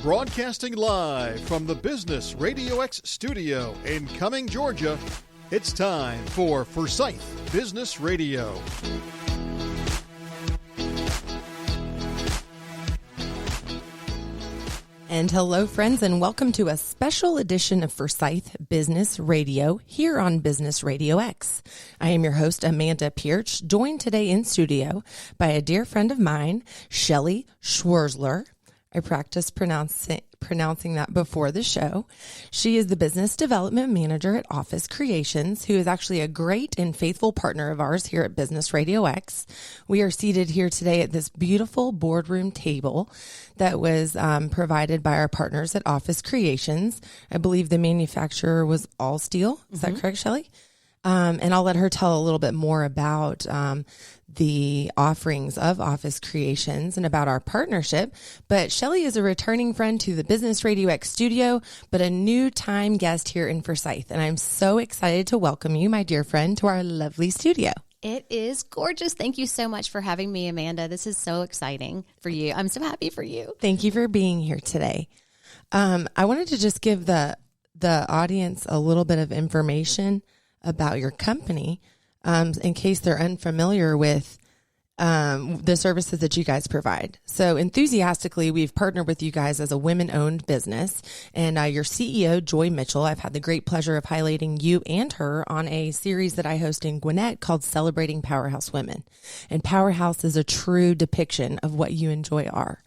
Broadcasting live from the Business RadioX studio in Cumming, Georgia, it's time for Forsyth Business Radio. And hello, friends, and welcome to a special edition of Forsyth Business Radio here on Business RadioX. I am your host, Amanda Pierce, joined today in studio by a dear friend of mine, Schelly Schwerzler. I practiced pronouncing that before the show. She is the business development manager at Office Creations, who is actually a great and faithful partner of ours here at Business RadioX. We are seated here today at this beautiful boardroom table that was provided by our partners at Office Creations. I believe the manufacturer was All Steel. Is that correct, Shelly? And I'll let her tell a little bit more about the offerings of Office Creations and about our partnership. But Shelly is a returning friend to the Business RadioX studio, but a new time guest here in Forsyth. And I'm so excited to welcome you, my dear friend, to our lovely studio. It is gorgeous. Thank you so much for having me, Amanda. This is so exciting for you. I'm so happy for you. Thank you for being here today. I wanted to just give the audience a little bit of information about your company, in case they're unfamiliar with the services that you guys provide. So enthusiastically, we've partnered with you guys as a women-owned business, and your CEO, Joy Mitchell, I've had the great pleasure of highlighting you and her on a series that I host in Gwinnett called Celebrating Powerhouse Women. And Powerhouse is a true depiction of what you and Joy are.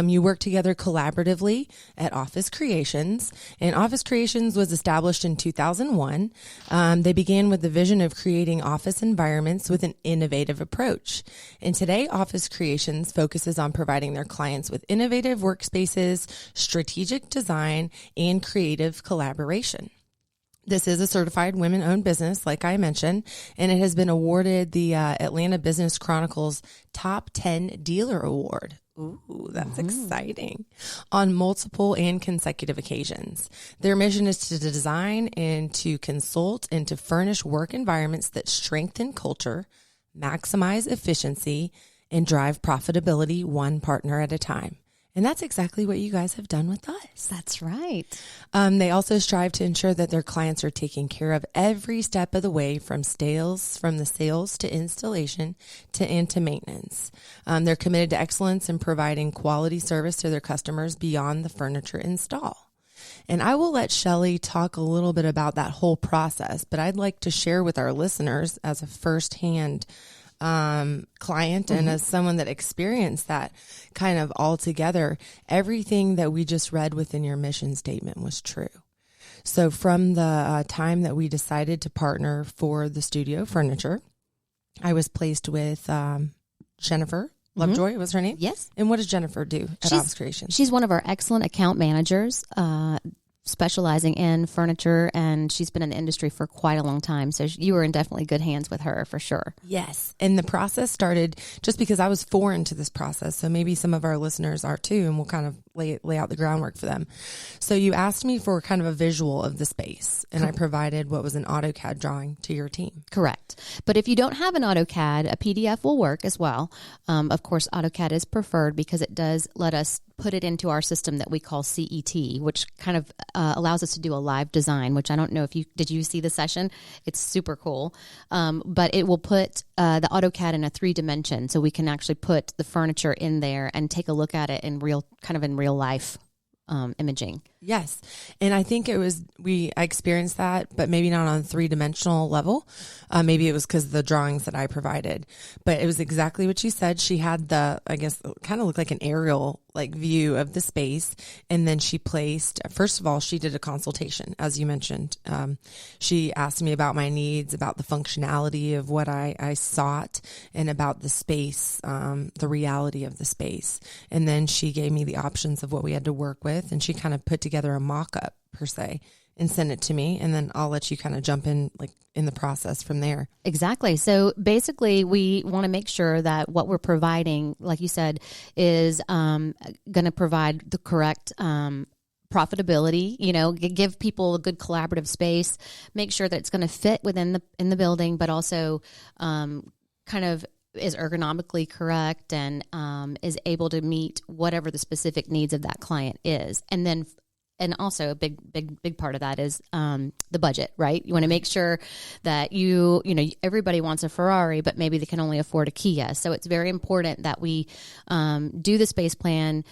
You work together collaboratively at Office Creations, and Office Creations was established in 2001. They began with the vision of creating office environments with an innovative approach. And today, Office Creations focuses on providing their clients with innovative workspaces, strategic design, and creative collaboration. This is a certified women-owned business, like I mentioned, and it has been awarded the Atlanta Business Chronicle's Top 10 Dealer Award. Ooh, that's exciting. On multiple and consecutive occasions. Their mission is to design and to consult and to furnish work environments that strengthen culture, maximize efficiency, and drive profitability one partner at a time. And that's exactly what you guys have done with us. That's right. They also strive to ensure that their clients are taken care of every step of the way, from the sales to installation and to maintenance. They're committed to excellence in providing quality service to their customers beyond the furniture install. And I will let Shelly talk a little bit about that whole process, but I'd like to share with our listeners as a firsthand client and as someone that experienced that kind of all together, everything that we just read within your mission statement was true. So from the time that we decided to partner for the studio furniture, I was placed with Jennifer Lovejoy was her name? Yes. And what does Jennifer do at Office Creations? She's one of our excellent account managers, specializing in furniture, and she's been in the industry for quite a long time. So you were in definitely good hands with her for sure. Yes. And the process started just because I was foreign to this process. So maybe some of our listeners are too, and we'll kind of lay out the groundwork for them. So you asked me for kind of a visual of the space, and I provided what was an AutoCAD drawing to your team. Correct. But if you don't have an AutoCAD, a PDF will work as well. Of course, AutoCAD is preferred because it does let us put it into our system that we call CET, which kind of allows us to do a live design, which I don't know if did you see the session? It's super cool. But it will put the AutoCAD in a 3-dimension, so we can actually put the furniture in there and take a look at it in real life imaging. Yes. And I think I experienced that, but maybe not on a 3-dimensional level. Maybe it was because of the drawings that I provided, but it was exactly what you said. She had kind of looked like an aerial view of the space. And then she first of all, she did a consultation, as you mentioned. She asked me about my needs, about the functionality of what I sought, and about the space, the reality of the space. And then she gave me the options of what we had to work with. And she kind of put together a mock-up per se and send it to me, and then I'll let you kind of jump in in the process from there. Exactly. So basically, we want to make sure that what we're providing, like you said, is going to provide the correct profitability, give people a good collaborative space, make sure that it's going to fit within the building, but also kind of is ergonomically correct and is able to meet whatever the specific needs of that client is. And also a big part of that is the budget, right? You want to make sure that everybody wants a Ferrari, but maybe they can only afford a Kia. So it's very important that we do the space plan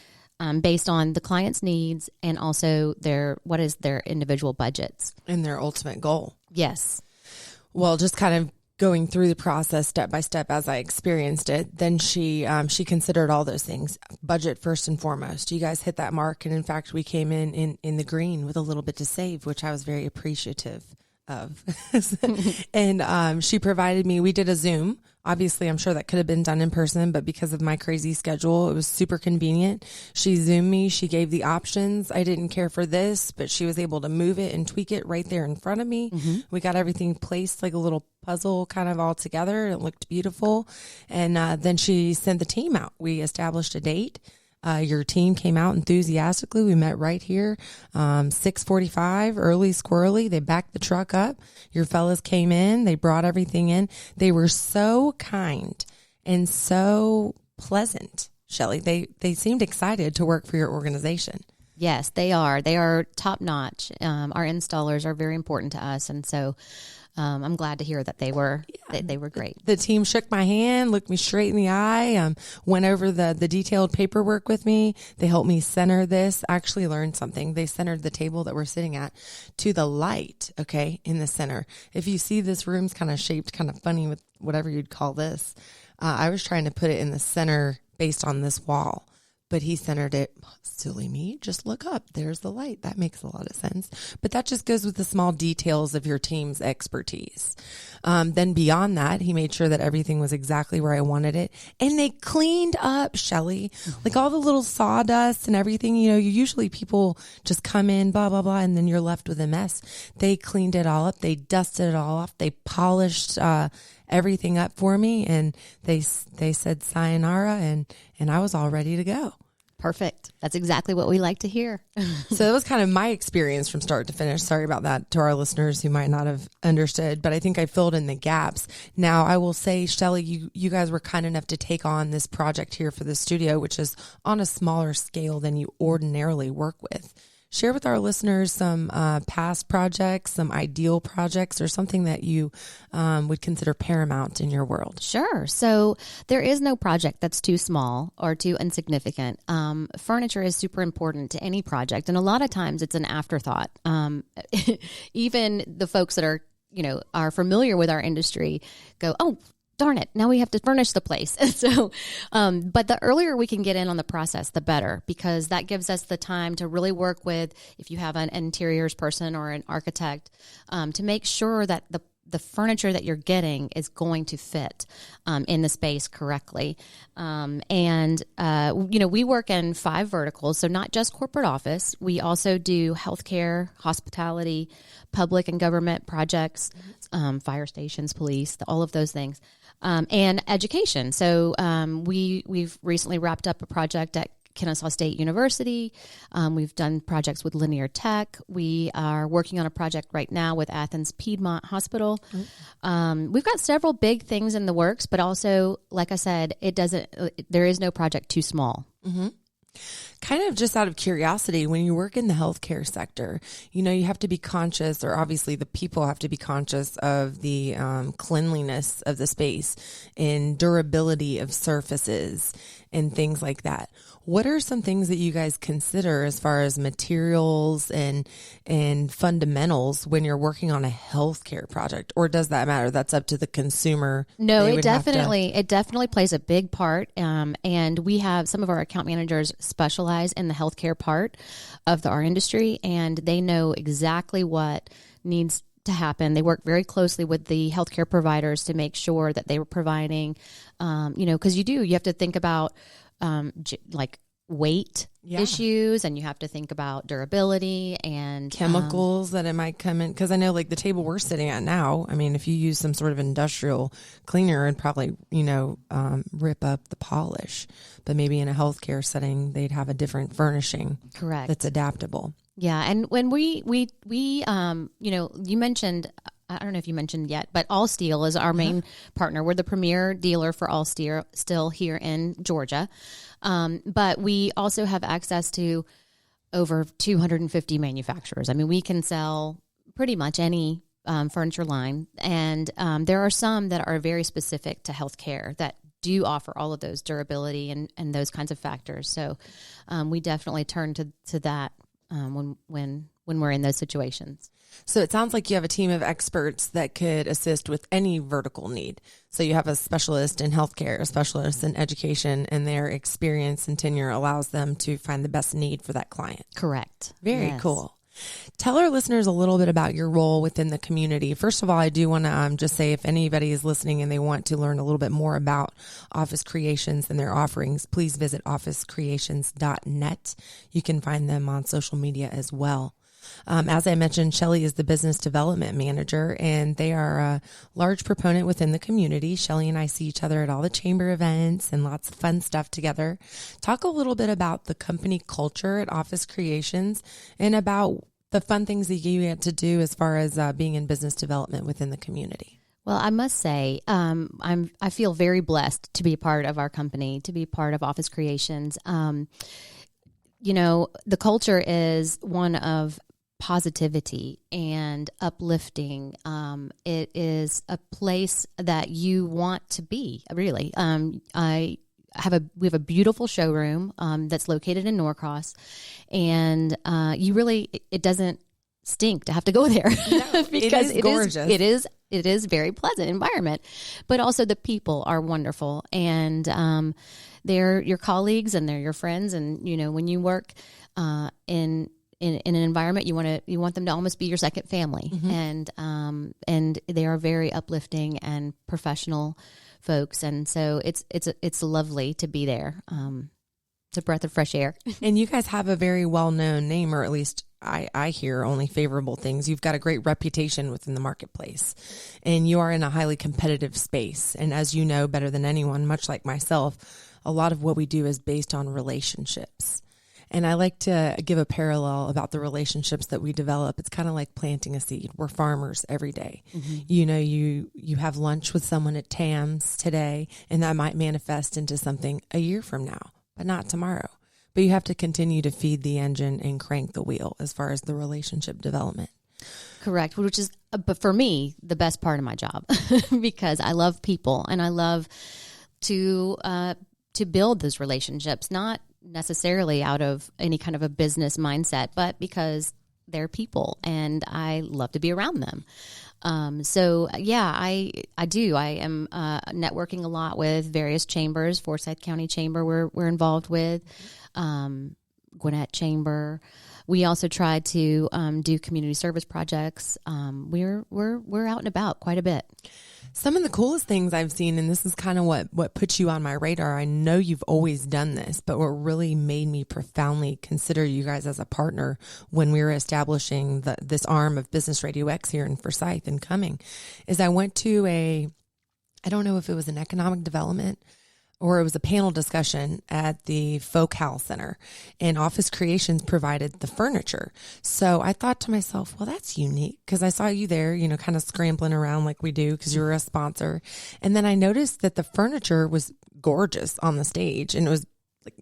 based on the client's needs and also what is their individual budgets. And their ultimate goal. Yes. Well, just kind of going through the process step by step as I experienced it, then she considered all those things. Budget first and foremost. You guys hit that mark. And in fact, we came in the green with a little bit to save, which I was very appreciative of. And she provided me, we did a Zoom. Obviously, I'm sure that could have been done in person, but because of my crazy schedule, it was super convenient. She Zoomed me. She gave the options. I didn't care for this, but she was able to move it and tweak it right there in front of me. Mm-hmm. We got everything placed like a little puzzle kind of all together. It looked beautiful. And then she sent the team out. We established a date. Your team came out enthusiastically. We met right here, 6:45, early squirrely. They backed the truck up. Your fellas came in. They brought everything in. They were so kind and so pleasant, Shelly. They seemed excited to work for your organization. Yes, they are. They are top notch. Our installers are very important to us. And so I'm glad to hear that they were great. The team shook my hand, looked me straight in the eye, went over the detailed paperwork with me. They helped me center this. I actually learned something. They centered the table that we're sitting at to the light, okay, in the center. If you see this room's kind of shaped kind of funny with whatever you'd call this, I was trying to put it in the center based on this wall. But he centered it. Silly me, just look up. There's the light. That makes a lot of sense. But that just goes with the small details of your team's expertise. Then beyond that, he made sure that everything was exactly where I wanted it. And they cleaned up, Shelly, like all the little sawdust and everything. Usually people just come in, blah, blah, blah, and then you're left with a mess. They cleaned it all up. They dusted it all off. They polished everything up for me, and they said sayonara, and I was all ready to go. Perfect. That's exactly what we like to hear. So that was kind of my experience from start to finish. Sorry about that to our listeners who might not have understood, but I think I filled in the gaps. Now, I will say, Shelly, you guys were kind enough to take on this project here for the studio, which is on a smaller scale than you ordinarily work with. Share with our listeners some past projects, some ideal projects, or something that you would consider paramount in your world. Sure. So there is no project that's too small or too insignificant. Furniture is super important to any project, and a lot of times it's an afterthought. Even the folks that are familiar with our industry go, "Oh, darn it, now we have to furnish the place." So, but the earlier we can get in on the process, the better, because that gives us the time to really work with, if you have an interiors person or an architect, to make sure that the furniture that you're getting is going to fit in the space correctly. We work in 5 verticals, so not just corporate office. We also do healthcare, hospitality, public and government projects, fire stations, police, all of those things. And education. So we've recently wrapped up a project at Kennesaw State University. We've done projects with Linear Tech. We are working on a project right now with Athens Piedmont Hospital. We've got several big things in the works, but also, like I said, there is no project too small. Mm-hmm. Kind of just out of curiosity, when you work in the healthcare sector, you have to be conscious, or obviously the people have to be conscious of the cleanliness of the space and durability of surfaces and things like that. What are some things that you guys consider as far as materials and fundamentals when you're working on a healthcare project? Or does that matter? That's up to the consumer. No, it definitely plays a big part. And we have some of our account managers specialize in the healthcare part of our industry, and they know exactly what needs to happen. They work very closely with the healthcare providers to make sure that they were providing, because you have to think about like weight issues, and you have to think about durability and chemicals that it might come in. Because I know, like the table we're sitting at now, I mean, if you use some sort of industrial cleaner, it'd probably, rip up the polish. But maybe in a healthcare setting, they'd have a different furnishing. Correct. That's adaptable. Yeah. And when we you mentioned I don't know if you mentioned yet, but All Steel is our main partner. We're the premier dealer for All Steel here in Georgia. But we also have access to over 250 manufacturers. I mean, we can sell pretty much any furniture line. And there are some that are very specific to healthcare that do offer all of those durability and those kinds of factors. So we definitely turn to that when we're in those situations. So it sounds like you have a team of experts that could assist with any vertical need. So you have a specialist in healthcare, a specialist in education, and their experience and tenure allows them to find the best need for that client. Correct. Very cool. Tell our listeners a little bit about your role within the community. First of all, I do want to just say if anybody is listening and they want to learn a little bit more about Office Creations and their offerings, please visit officecreations.net. You can find them on social media as well. As I mentioned, Shelly is the business development manager, and they are a large proponent within the community. Shelly and I see each other at all the chamber events and lots of fun stuff together. Talk a little bit about the company culture at Office Creations and about the fun things that you get to do as far as being in business development within the community. Well, I must say, I feel very blessed to be a part of our company, to be part of Office Creations. You know, the culture is one of positivity and uplifting. It is a place that you want to be, really. We have a beautiful showroom that's located in Norcross, and it doesn't stink to have to go there. No, because it is gorgeous. It is very pleasant environment, but also the people are wonderful, and they're your colleagues and they're your friends, and you know when you work in an environment, you want them to almost be your second family, and they are very uplifting and professional folks, and so it's lovely to be there. It's a breath of fresh air. And you guys have a very well-known name, or at least I hear only favorable things. You've got a great reputation within the marketplace, and you are in a highly competitive space. And as you know better than anyone, much like myself, a lot of what we do is based on relationships. And I like to give a parallel about the relationships that we develop. It's kind of like planting a seed. We're farmers every day. You know, you have lunch with someone at Tam's today, and that might manifest into something a year from now, but not tomorrow. But you have to continue to feed the engine and crank the wheel as far as the relationship development. Correct, which is, but for me, the best part of my job because I love people and I love to build those relationships, not necessarily out of any kind of a business mindset, but because they're people and I love to be around them. So yeah, I do. I am networking a lot with various chambers. Forsyth County Chamber we're involved with, Gwinnett Chamber. We also try to do community service projects. We're out and about quite a bit. Some of the coolest things I've seen, and this is kind of what puts you on my radar. I know you've always done this, but what really made me profoundly consider you guys as a partner when we were establishing this arm of Business RadioX here in Forsyth and coming, is I went to I don't know if it was an economic development or it was a panel discussion at the Folk Hall Center, and Office Creations provided the furniture. So I thought to myself, well, that's unique because I saw you there, you know, kind of scrambling around like we do because you were a sponsor. And then I noticed that the furniture was gorgeous on the stage and it was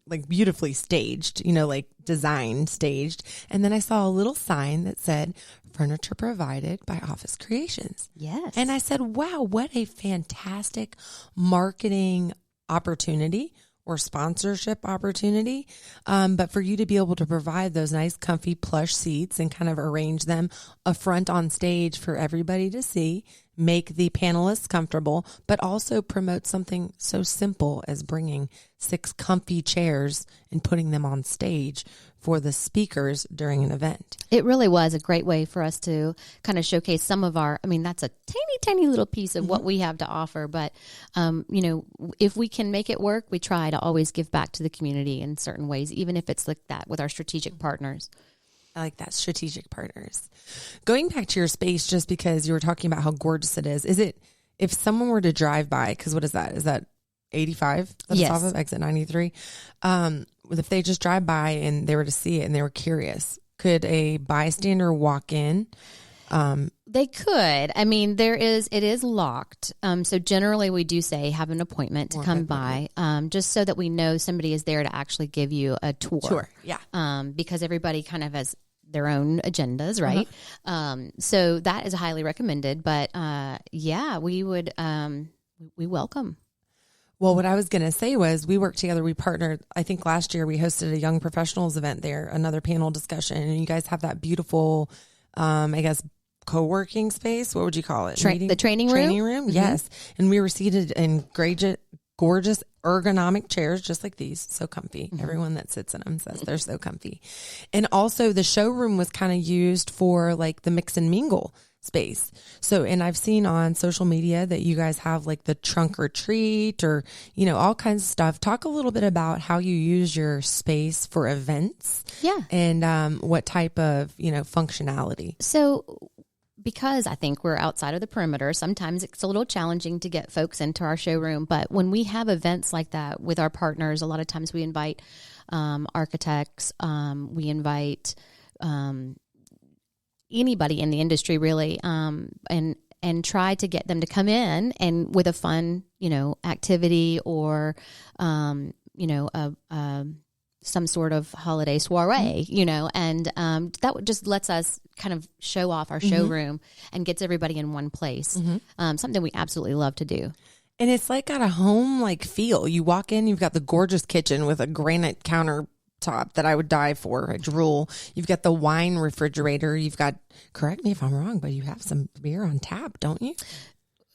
like beautifully staged, you know, like designed, staged. And then I saw a little sign that said, furniture provided by Office Creations. Yes. And I said, wow, what a fantastic marketing opportunity or sponsorship opportunity. But for you to be able to provide those nice, comfy, plush seats and kind of arrange them up front on stage for everybody to see, make the panelists comfortable, but also promote something so simple as bringing 6 comfy chairs and putting them on stage for the speakers during an event. It really was a great way for us to kind of showcase some of our, I mean, that's a tiny, tiny little piece of what we have to offer. But, you know, if we can make it work, we try to always give back to the community in certain ways, even if it's like that with our strategic partners. I like that, strategic partners. Going back to your space, just because you were talking about how gorgeous it is it, if someone were to drive by, because what is that? Is that 85? That's yes. off of exit 93. If they just drive by and they were to see it and they were curious, could a bystander walk in They could. I mean, it is locked. So generally we do say have an appointment to come by, just so that we know somebody is there to actually give you a tour. Sure. Yeah. Because everybody kind of has their own agendas, right? So that is highly recommended, but, we would, we welcome. Well, what I was going to say was we worked together. We partnered. I think last year we hosted a young professionals event there, another panel discussion. And you guys have that beautiful, I guess, co-working space. What would you call it? The training room? Training room, yes. And we were seated in gorgeous ergonomic chairs, just like these. So comfy. Everyone that sits in them says they're so comfy. And also the showroom was kind of used for like the mix and mingle space. So, and I've seen on social media that you guys have like the trunk or treat or, all kinds of stuff. Talk a little bit about how you use your space for events. Yeah. And what type of, functionality. So because I think we're outside of the perimeter, sometimes it's a little challenging to get folks into our showroom. But when we have events like that with our partners, a lot of times we invite architects, we invite anybody in the industry really, and try to get them to come in and with a fun, activity or, some sort of holiday soiree, and that just lets us kind of show off our showroom and gets everybody in one place. Something we absolutely love to do. And it's like got a home like feel. You walk in, you've got the gorgeous kitchen with a granite countertop that I would die for. I drool. You've got the wine refrigerator. You've got, correct me if I'm wrong, but you have some beer on tap, don't you?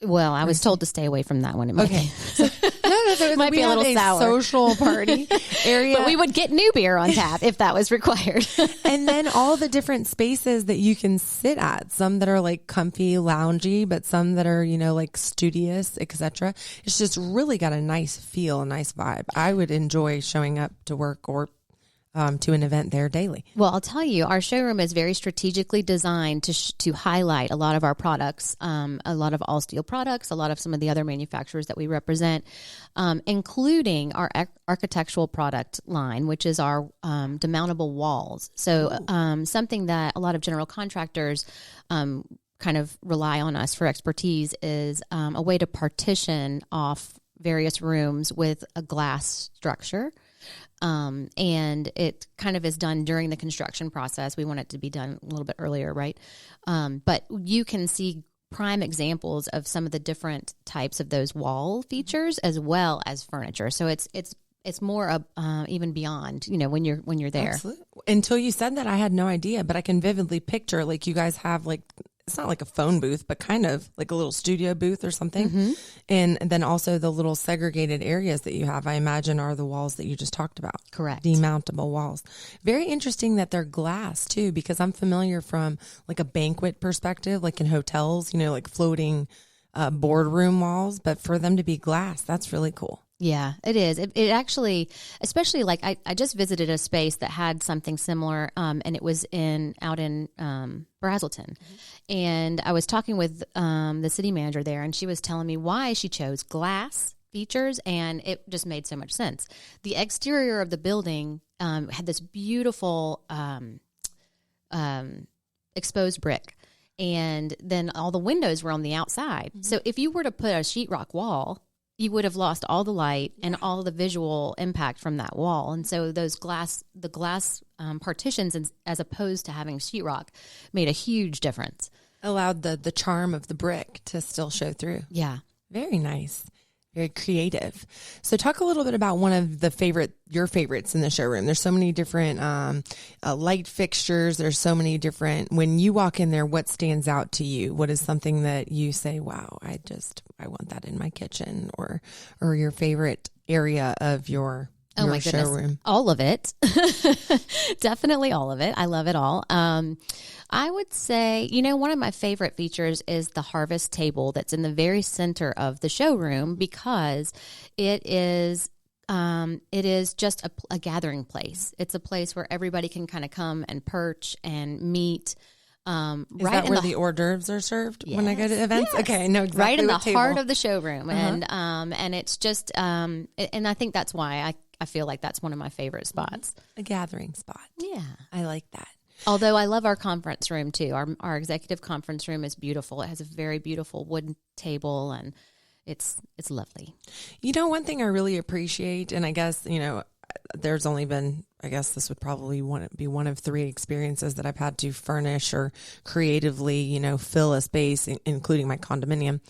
Well, I was told to stay away from that one. Okay. It might be a little sour. Social party area. But we would get new beer on tap if that was required. And then all the different spaces that you can sit at, some that are like comfy, loungy, but some that are, like studious, etc. It's just really got a nice feel, a nice vibe. I would enjoy showing up to work or to an event there daily. Well, I'll tell you, our showroom is very strategically designed to highlight a lot of our products, a lot of all steel products, a lot of some of the other manufacturers that we represent, including our architectural product line, which is our demountable walls. So something that a lot of general contractors kind of rely on us for expertise is a way to partition off various rooms with a glass structure. And it kind of is done during the construction process. We want it to be done a little bit earlier, right? But you can see prime examples of some of the different types of those wall features as well as furniture. So it's more even beyond, when you're there. Absolutely. Until you said that, I had no idea, but I can vividly picture like you guys have like, it's not like a phone booth, but kind of like a little studio booth or something. And then also the little segregated areas that you have, I imagine, are the walls that you just talked about. Correct. Demountable walls. Very interesting that they're glass too, because I'm familiar from like a banquet perspective, like in hotels, like floating boardroom walls, but for them to be glass, that's really cool. Yeah, it is. It actually, especially like I just visited a space that had something similar, and it was out in Brazelton. And I was talking with the city manager there, and she was telling me why she chose glass features, and it just made so much sense. The exterior of the building had this beautiful exposed brick, and then all the windows were on the outside. So if you were to put a sheetrock wall, you would have lost all the light and all the visual impact from that wall. And so the glass partitions, as opposed to having sheetrock, made a huge difference. Allowed the charm of the brick to still show through. Yeah. Very nice. Very creative. So talk a little bit about one of your favorites in the showroom. There's so many different light fixtures. There's so many different, when you walk in there, what stands out to you? What is something that you say, wow, I want that in my kitchen, or your favorite area of your my showroom? Goodness. All of it. Definitely all of it. I love it all. I would say, one of my favorite features is the harvest table that's in the very center of the showroom, because it is just a gathering place. It's a place where everybody can kind of come and perch and meet. Is that where the hors d'oeuvres are served when I go to events? Yes. Okay, I know exactly. Right in the table. heart of the showroom. And it's just, and I think that's why I feel like that's one of my favorite spots. A gathering spot. Yeah. I like that. Although I love our conference room too. Our executive conference room is beautiful. It has a very beautiful wooden table, and it's lovely. One thing I really appreciate, and I guess, there's only been, I guess this would probably be one of 3 experiences that I've had to furnish or creatively, fill a space, including my condominium.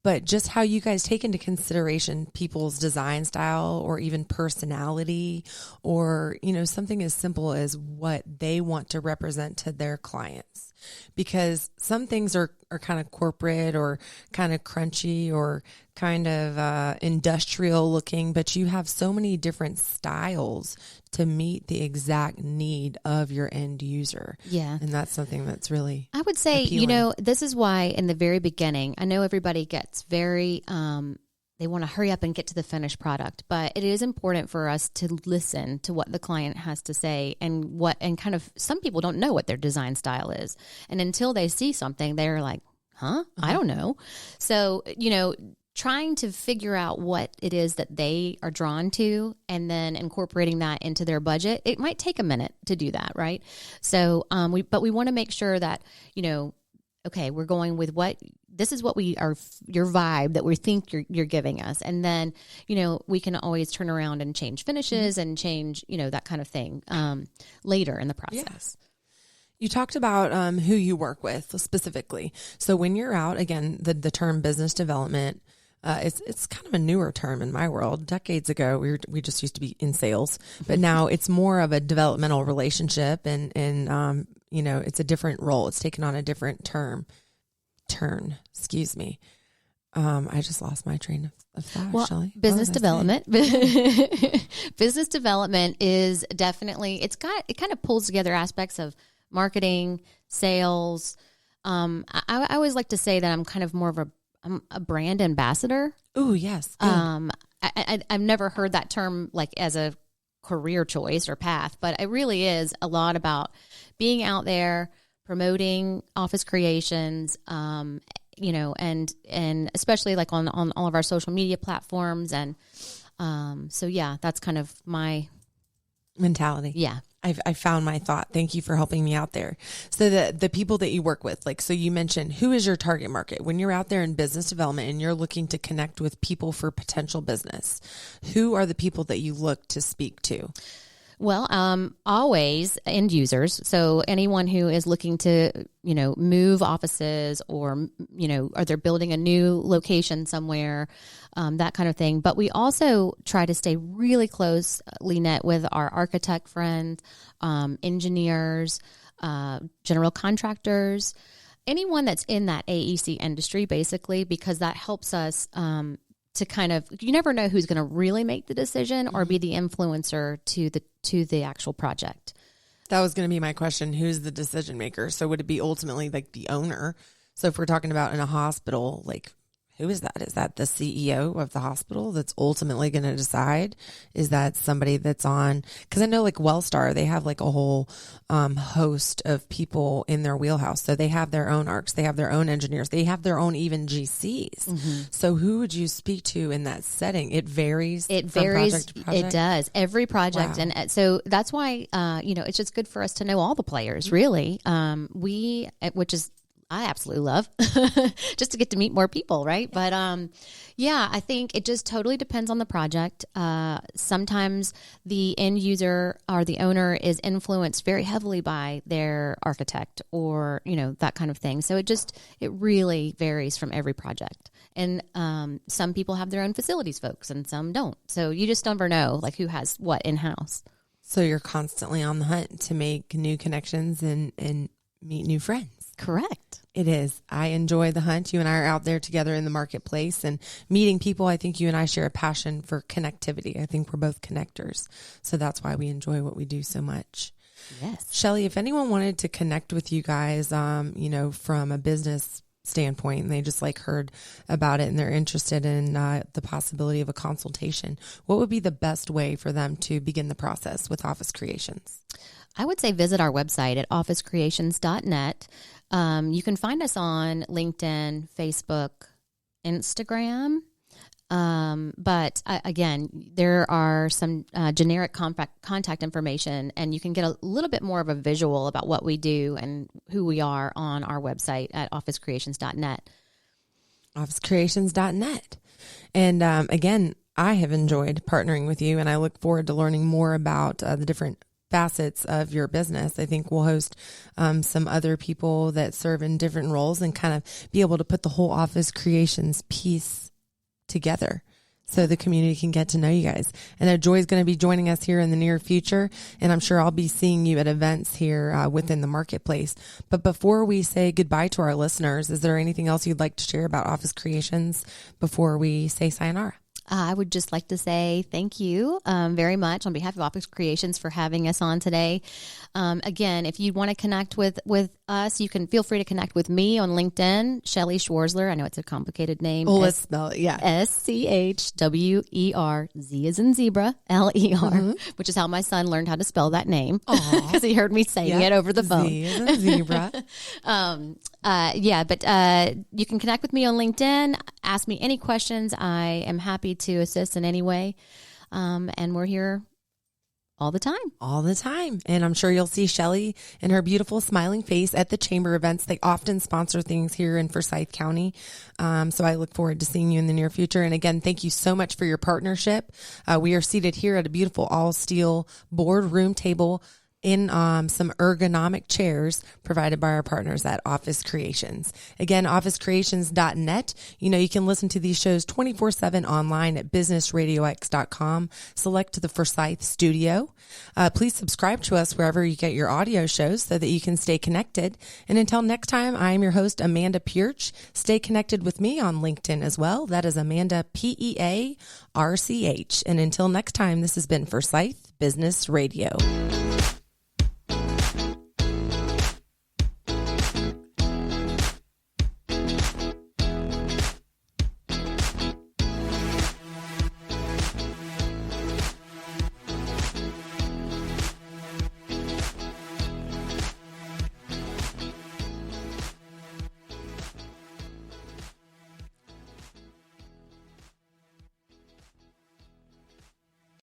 But just how you guys take into consideration people's design style or even personality, or, something as simple as what they want to represent to their clients. Because some things are kind of corporate or kind of crunchy or kind of industrial looking, but you have so many different styles to meet the exact need of your end user. Yeah. And that's something that's really, I would say, appealing. This is why in the very beginning, I know everybody gets very, they want to hurry up and get to the finished product, but it is important for us to listen to what the client has to say and kind of, some people don't know what their design style is. And until they see something, they're like, huh? I don't know. So, trying to figure out what it is that they are drawn to and then incorporating that into their budget, it might take a minute to do that, right? So, but we want to make sure that, okay, we're going with this is what your vibe that we think you're giving us. And then, we can always turn around and change finishes and change, that kind of thing later in the process. Yeah. You talked about who you work with specifically. So when you're out, again, the term business development, it's kind of a newer term in my world. Decades ago, we just used to be in sales, but now it's more of a developmental relationship, and it's a different role. It's taken on a different turn. Excuse me. I just lost my train of thought. Well, Shelley. business development. Business development is definitely, it kind of pulls together aspects of marketing, sales. I always like to say that I'm kind of more of I'm a brand ambassador. Oh, yes. I've never heard that term like as a career choice or path, but it really is a lot about being out there, promoting office creations, and especially like on all of our social media platforms. And so, yeah, that's kind of my mentality. Yeah. I found my thought. Thank you for helping me out there. So the people that you work with, so you mentioned, who is your target market? When you're out there in business development and you're looking to connect with people for potential business, who are the people that you look to speak to? Well, always end users. So anyone who is looking to, move offices or, or they're building a new location somewhere, that kind of thing. But we also try to stay really closely knit with our architect friends, engineers, general contractors, anyone that's in that AEC industry, basically, because that helps us, to kind of, you never know who's going to really make the decision or be the influencer to the actual project. That was going to be my question. Who's the decision maker? So would it be ultimately like the owner? So if we're talking about in a hospital, who is that? Is that the CEO of the hospital that's ultimately going to decide? Is that somebody that's on? Because I know Wellstar, they have a whole host of people in their wheelhouse. So they have their own arcs, they have their own engineers, they have their own even GCs. Mm-hmm. So who would you speak to in that setting? It varies. It varies. Project to project? It does. Every project, Wow. And so that's why it's just good for us to know all the players. Really, which is. I absolutely love just to get to meet more people, right? But I think it just totally depends on the project. Sometimes the end user or the owner is influenced very heavily by their architect or, that kind of thing. So it really varies from every project. And some people have their own facilities folks and some don't. So you just never know who has what in-house. So you're constantly on the hunt to make new connections and meet new friends. Correct. It is. I enjoy the hunt. You and I are out there together in the marketplace and meeting people. I think you and I share a passion for connectivity. I think we're both connectors. So that's why we enjoy what we do so much. Yes. Shelley, if anyone wanted to connect with you guys, from a business standpoint, and they just heard about it and they're interested in the possibility of a consultation, what would be the best way for them to begin the process with Office Creations? I would say visit our website at officecreations.net. You can find us on LinkedIn, Facebook, Instagram. But again, there are some generic contact information, and you can get a little bit more of a visual about what we do and who we are on our website at officecreations.net. Officecreations.net. And again, I have enjoyed partnering with you, and I look forward to learning more about the different facets of your business. I think we'll host some other people that serve in different roles and kind of be able to put the whole Office Creations piece together so the community can get to know you guys. And I know Joy's going to be joining us here in the near future, and I'm sure I'll be seeing you at events here within the marketplace. But before we say goodbye to our listeners, is there anything else you'd like to share about Office Creations before we say sayonara? I would just like to say thank you very much on behalf of Office Creations for having us on today. Again, if you want to connect with us, you can feel free to connect with me on LinkedIn, Schelly Schwerzler. I know it's a complicated name. Oh, let's spell it. Yeah. Schwerz, as in zebra, LER, which is how my son learned how to spell that name because he heard me saying it over the phone. Z as in zebra. But you can connect with me on LinkedIn. Ask me any questions. I am happy to assist in any way. And we're here all the time. All the time. And I'm sure you'll see Shelly and her beautiful smiling face at the chamber events. They often sponsor things here in Forsyth County. So I look forward to seeing you in the near future. And again, thank you so much for your partnership. We are seated here at a beautiful all steel boardroom table in some ergonomic chairs provided by our partners at Office Creations. Again, officecreations.net. You can listen to these shows 24/7 online at businessradiox.com. Select the Forsyth studio. Please subscribe to us wherever you get your audio shows so that you can stay connected. And until next time, I am your host, Amanda Pierch. Stay connected with me on LinkedIn as well. That is Amanda Pearch. And until next time, this has been Forsyth Business Radio.